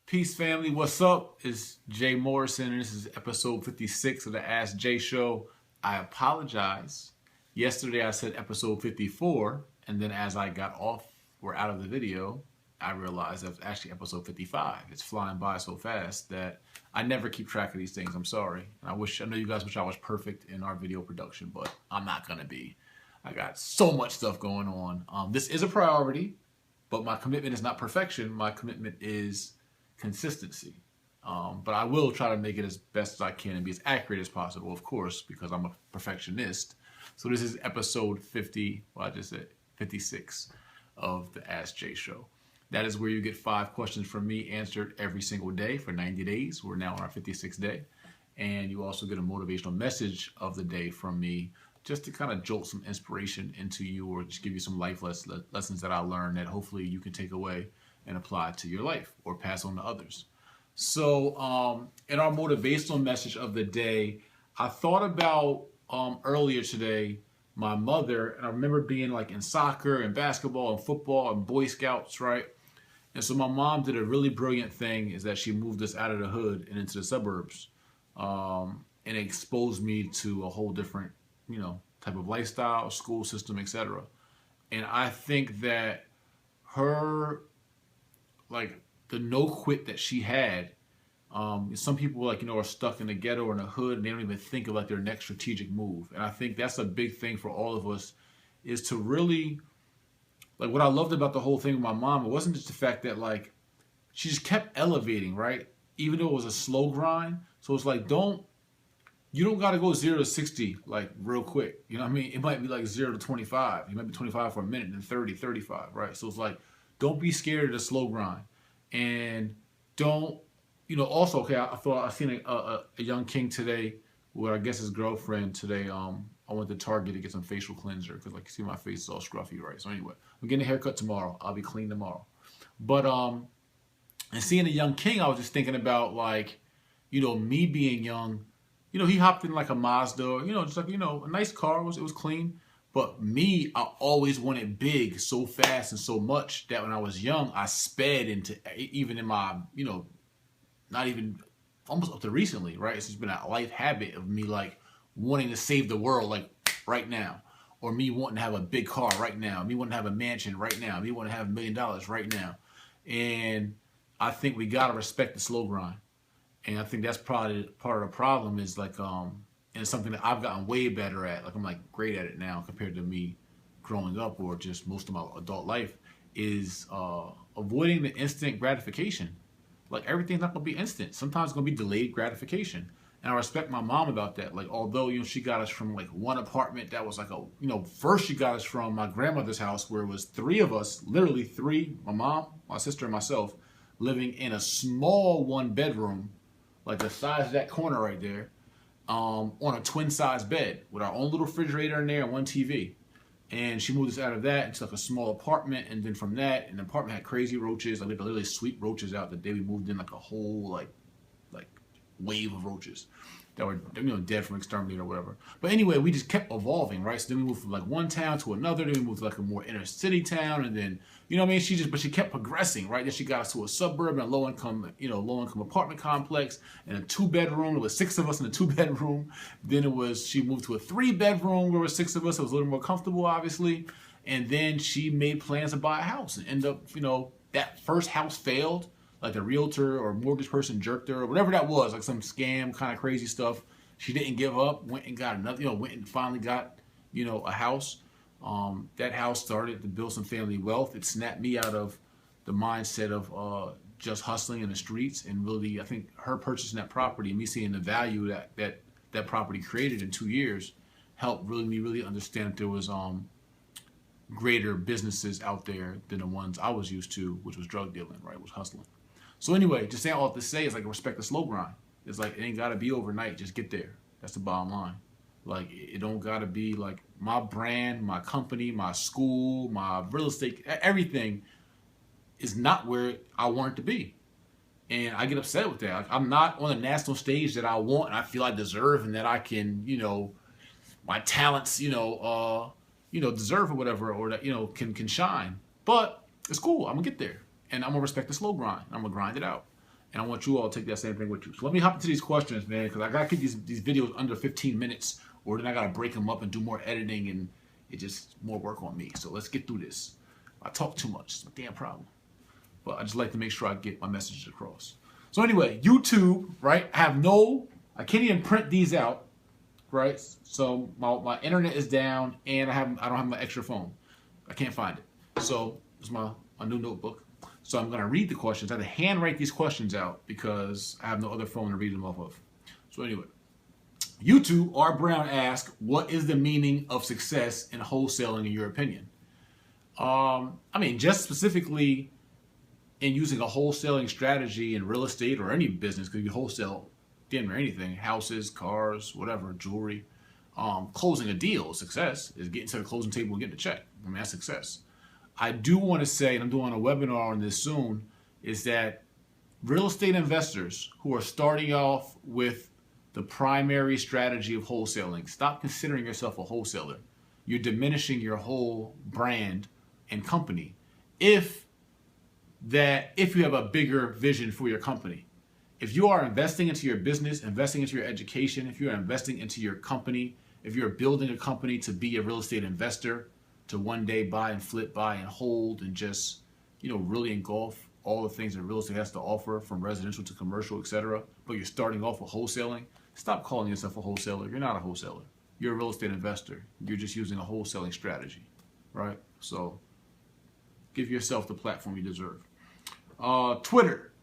Peace, family. What's up? It's Jay Morrison, and this is episode 56 of the Ask Jay Show. I apologize. Yesterday I said episode 54, and then as I got off or out of the video, I realized that it's actually episode 55. It's flying by so fast that I never keep track of these things. I'm sorry. I know you guys wish I was perfect in our video production, but I'm not going to be. I got so much stuff going on. This is a priority, but my commitment is not perfection. My commitment is consistency. But I will try to make it as best as I can and be as accurate as possible, of course, because I'm a perfectionist. So this is episode 56 of the Ask Jay Show. That is where you get 5 questions from me answered every single day for 90 days. We're now on our 56th day. And you also get a motivational message of the day from me just to kind of jolt some inspiration into you or just give you some life lessons that I learned that hopefully you can take away and apply to your life or pass on to others. So in our motivational message of the day, I thought about earlier today, my mother, and I remember being like in soccer and basketball and football and Boy Scouts, right? And so my mom did a really brilliant thing is that she moved us out of the hood and into the suburbs. And it exposed me to a whole different, type of lifestyle, school system, etc. And I think that her, like the no quit that she had, some people are stuck in the ghetto or in the hood and they don't even think of like their next strategic move. And I think that's a big thing for all of us is to really, like what I loved about the whole thing with my mom, it wasn't just the fact that like she just kept elevating, right? Even though it was a slow grind. So it's like, you don't got to go 0 to 60 like real quick. You know what I mean? It might be like 0 to 25. You might be 25 for a minute and then 30, 35, right? So it's like, don't be scared of the slow grind. And don't, also, okay, I seen a young king today with, I guess, his girlfriend today. I went to Target to get some facial cleanser because, like, you see my face is all scruffy, right? So anyway, I'm getting a haircut tomorrow. I'll be clean tomorrow. But, and seeing a young king, I was just thinking about, like, me being young. He hopped in like a Mazda, just like, a nice car. It was clean. But me, I always wanted big so fast and so much that when I was young, I sped into, even in my, not even almost up to recently, right? It's just been a life habit of me like wanting to save the world like right now. Or me wanting to have a big car right now. Me wanting to have a mansion right now. Me wanting to have $1 million right now. And I think we got to respect the slow grind. And I think that's probably part of the problem is like, and it's something that I've gotten way better at. Like I'm like great at it now compared to me growing up or just most of my adult life is avoiding the instant gratification. Like everything's not gonna be instant. Sometimes it's gonna be delayed gratification. And I respect my mom about that. Like although she got us from like one apartment that was like first she got us from my grandmother's house where it was 3 of us, literally 3, my mom, my sister, and myself, living in a small 1-bedroom, like the size of that corner right there. On a twin-size bed with our own little refrigerator in there and 1 TV. And she moved us out of that into like a small apartment. And then from that, the apartment had crazy roaches. Like we had to literally sweep roaches out the day we moved in, like a whole like wave of roaches that were dead from exterminator or whatever. But anyway, we just kept evolving, right? So then we moved from like one town to another. Then we moved to like a more inner city town, and then she kept progressing, right? Then she got us to a suburb and a low income apartment complex and a 2-bedroom. There was 6 of us in a 2-bedroom. Then she moved to a 3-bedroom where there were 6 of us. It was a little more comfortable, obviously. And then she made plans to buy a house and end up, that first house failed. Like the realtor or mortgage person jerked her or whatever that was, like some scam kind of crazy stuff. She didn't give up, went and got another, went and finally got, a house. That house started to build some family wealth. It snapped me out of the mindset of just hustling in the streets. And really, I think her purchasing that property and me seeing the value that property created in 2 years helped me really understand that there was greater businesses out there than the ones I was used to, which was drug dealing, right, was hustling. So anyway, just saying all to say is like respect the slow grind. It's like it ain't gotta be overnight. Just get there. That's the bottom line. Like it don't gotta be like my brand, my company, my school, my real estate, everything is not where I want it to be. And I get upset with that. Like, I'm not on the national stage that I want and I feel I deserve and that I can, my talents, deserve or whatever, or that, can shine. But it's cool. I'm gonna get there. And I'm gonna respect the slow grind. I'm gonna grind it out. And I want you all to take that same thing with you. So let me hop into these questions, man, because I got to keep these videos under 15 minutes, or then I got to break them up and do more editing, and it's just more work on me. So let's get through this. I talk too much. It's a damn problem. But I just like to make sure I get my messages across. So anyway, YouTube, right? I can't even print these out, right? So my internet is down, and I don't have my extra phone. I can't find it. So it's my new notebook. So I'm going to read the questions. I had to handwrite these questions out because I have no other phone to read them off of. So anyway, YouTube, R. Brown asked, what is the meaning of success in wholesaling in your opinion? I mean, just specifically in using a wholesaling strategy in real estate or any business, because you wholesale damn near anything, houses, cars, whatever, jewelry. Closing a deal, success is getting to the closing table and getting a check. I mean, that's success. I do want to say, and I'm doing a webinar on this soon, is that real estate investors who are starting off with the primary strategy of wholesaling, stop considering yourself a wholesaler. You're diminishing your whole brand and company if you have a bigger vision for your company. If you are investing into your business, investing into your education, if you are investing into your company, if you're building a company to be a real estate investor, to one day buy and flip, buy and hold, and just, really engulf all the things that real estate has to offer, from residential to commercial, etc. But you're starting off with wholesaling, stop calling yourself a wholesaler. You're not a wholesaler. You're a real estate investor. You're just using a wholesaling strategy, right? So give yourself the platform you deserve. Twitter,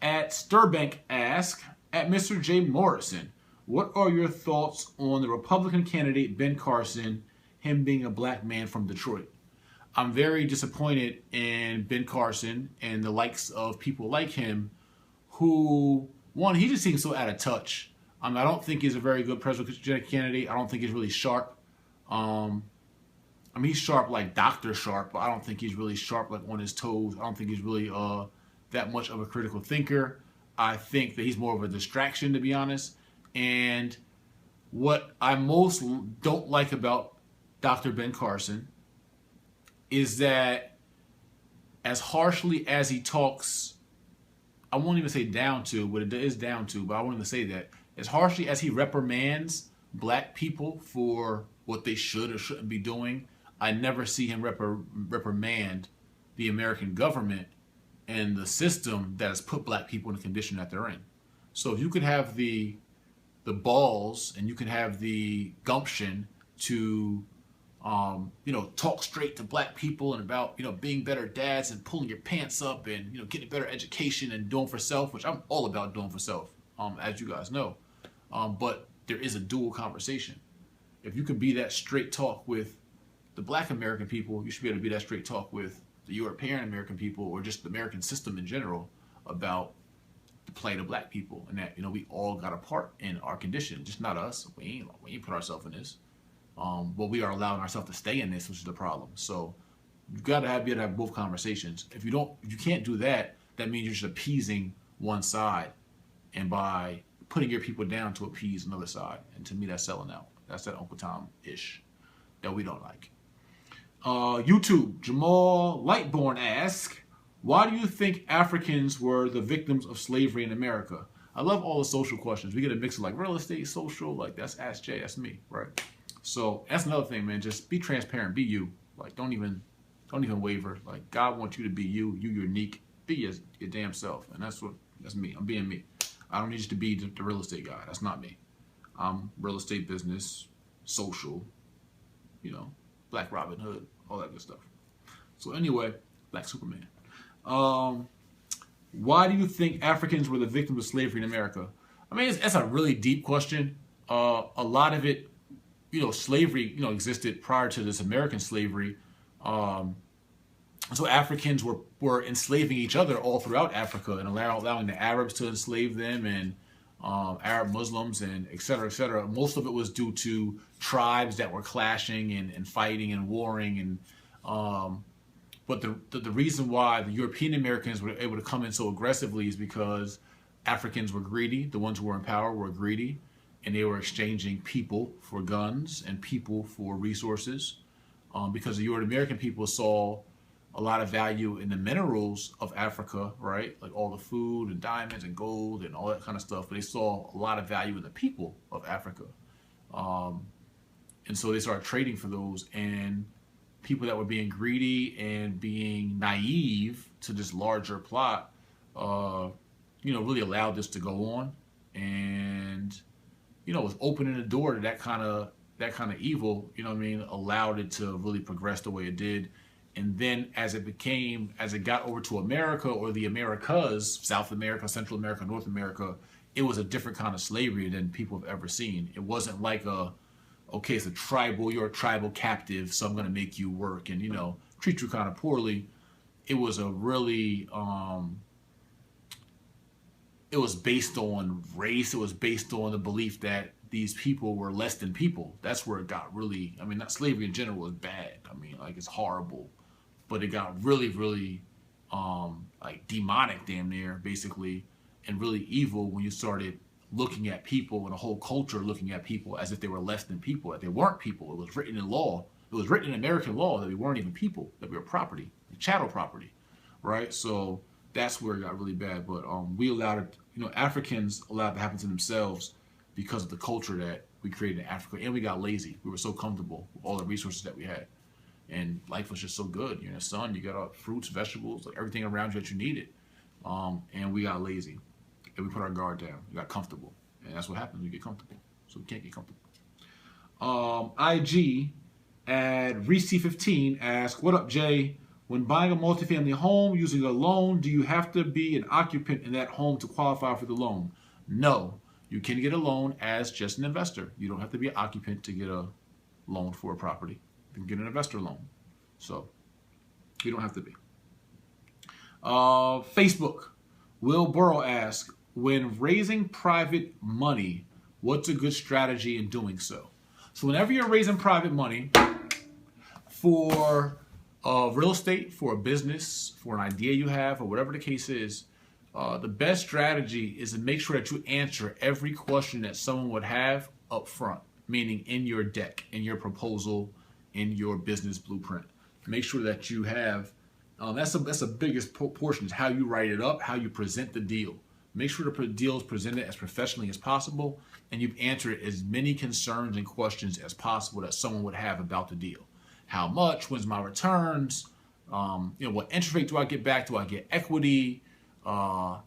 at Sturbank ask, at Mr. J. Morrison, what are your thoughts on the Republican candidate Ben Carson, him being a black man from Detroit? I'm very disappointed in Ben Carson and the likes of people like him who, one, he just seems so out of touch. I don't think he's a very good presidential candidate. I don't think he's really sharp. He's sharp like Dr. Sharp, but I don't think he's really sharp like on his toes. I don't think he's really that much of a critical thinker. I think that he's more of a distraction, to be honest. And what I most don't like about Dr. Ben Carson is that as harshly as he talks, I won't even say down to, but it is down to, but I won't even say that. As harshly as he reprimands black people for what they should or shouldn't be doing, I never see him reprimand the American government and the system that has put black people in the condition that they're in. So if you could have the balls and you can have the gumption to talk straight to black people and about being better dads and pulling your pants up and getting a better education and doing for self, which I'm all about doing for self, as you guys know. But there is a dual conversation. If you can be that straight talk with the black American people, you should be able to be that straight talk with the European American people, or just the American system in general, about the plight of black people, and that we all got a part in our condition, just not us. We ain't put ourselves in this, but we are allowing ourselves to stay in this, which is the problem. So you got to be able to have both conversations. If you can't do that, that means you're just appeasing one side, and by putting your people down to appease another side. And to me, that's selling out. That's that Uncle Tom-ish that we don't like. YouTube, Jamal Lightborn asks, why do you think Africans were the victims of slavery in America? I love all the social questions. We get a mix of like real estate, social, like that's Ask Jay, that's me, right? So that's another thing, man. Just be transparent, be you. Like don't even waver. Like God wants you to be you. You unique. Be your damn self, and that's me. I'm being me. I don't need you to be the real estate guy. That's not me. I'm real estate, business, social, Black Robin Hood, all that good stuff. So anyway, Black Superman. Why do you think Africans were the victims of slavery in America? I mean, that's a really deep question. A lot of it, slavery, existed prior to this American slavery. So Africans were enslaving each other all throughout Africa and allowing the Arabs to enslave them, and Arab Muslims, and et cetera, et cetera. Most of it was due to tribes that were clashing and fighting and warring. And but the reason why the European Americans were able to come in so aggressively is because Africans were greedy. The ones who were in power were greedy, and they were exchanging people for guns and people for resources. Because the American people saw a lot of value in the minerals of Africa, right? Like all the food and diamonds and gold and all that kind of stuff. But they saw a lot of value in the people of Africa. And so they started trading for those, and people that were being greedy and being naive to this larger plot, really allowed this to go on, and was opening the door to that kind of evil. Allowed it to really progress the way it did. And then as it got over to America or the Americas, South America, Central America, North America, it was a different kind of slavery than people have ever seen. It wasn't like okay, it's you're a tribal captive, so I'm going to make you work and, treat you kind of poorly. It was a really, it was based on race. It was based on the belief that these people were less than people. That's where it got really, not slavery in general was bad. It's horrible, but it got really, really, demonic damn near, basically, and really evil when you started looking at people and a whole culture looking at people as if they were less than people, that they weren't people. It was written in law. It was written in American law that we weren't even people, that we were property, chattel property, right? So that's where it got really bad. But we allowed it, Africans allowed it to happen to themselves because of the culture that we created in Africa. And we got lazy. We were so comfortable with all the resources that we had. And life was just so good. You're in the sun, you got all fruits, vegetables, like everything around you that you needed. And we got lazy. And we put our guard down. We got comfortable. And that's what happens when you get comfortable. So we can't get comfortable. IG at ReC15 asks, what up, Jay? When buying a multifamily home using a loan, do you have to be an occupant in that home to qualify for the loan? No. You can get a loan as just an investor. You don't have to be an occupant to get a loan for a property. You can get an investor loan. So you don't have to be. Facebook. Will Burrow asks, when raising private money, what's a good strategy in doing so? So whenever you're raising private money for real estate, for a business, for an idea you have, or whatever the case is, the best strategy is to make sure that you answer every question that someone would have up front, meaning in your deck, in your proposal, in your business blueprint. Make sure that you have, that's the biggest portion, is how you write it up, how you present the deal. Make sure the deal is presented as professionally as possible, and you've answered as many concerns and questions as possible that someone would have about the deal. How much? When's my returns? What interest rate do I get back? Do I get equity? How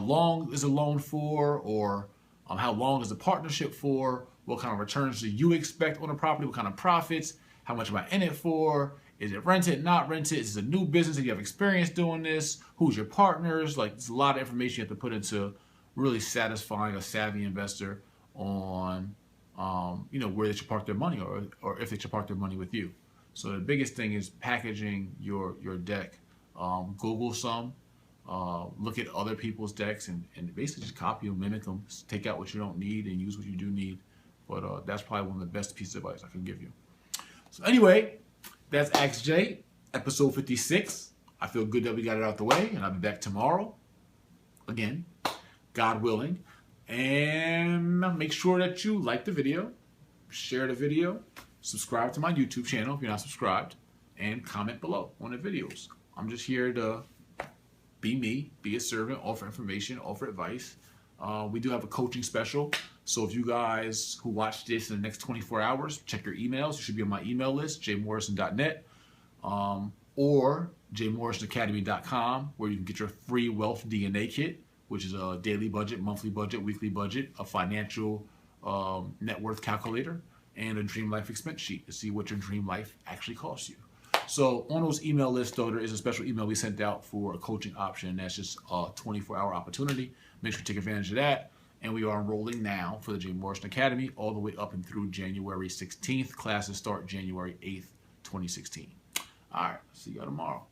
long is a loan for? Or how long is the partnership for? What kind of returns do you expect on the property? What kind of profits? How much am I in it for? Is it rented, not rented? Is it a new business? Do you have experience doing this? Who's your partners? Like, there's a lot of information you have to put into really satisfying a savvy investor on, where they should park their money, or if they should park their money with you. So the biggest thing is packaging your deck. Google some, look at other people's decks, and basically just copy them, mimic them, take out what you don't need and use what you do need. But that's probably one of the best pieces of advice I can give you. So anyway, that's Ask Jay, episode 56. I feel good that we got it out the way, and I'll be back tomorrow, again, God willing. And make sure that you like the video, share the video, subscribe to my YouTube channel if you're not subscribed, and comment below on the videos. I'm just here to be me, be a servant, offer information, offer advice. We do have a coaching special. So if you guys who watch this in the next 24 hours, check your emails. You should be on my email list, jmorrison.net, or jmorrisonacademy.com, where you can get your free Wealth DNA kit, which is a daily budget, monthly budget, weekly budget, a financial net worth calculator, and a dream life expense sheet to see what your dream life actually costs you. So on those email lists, though, there is a special email we sent out for a coaching option. That's just a 24-hour opportunity. Make sure you take advantage of that. And we are enrolling now for the J. Morrison Academy all the way up and through January 16th. Classes start January 8th, 2016. All right, see you tomorrow.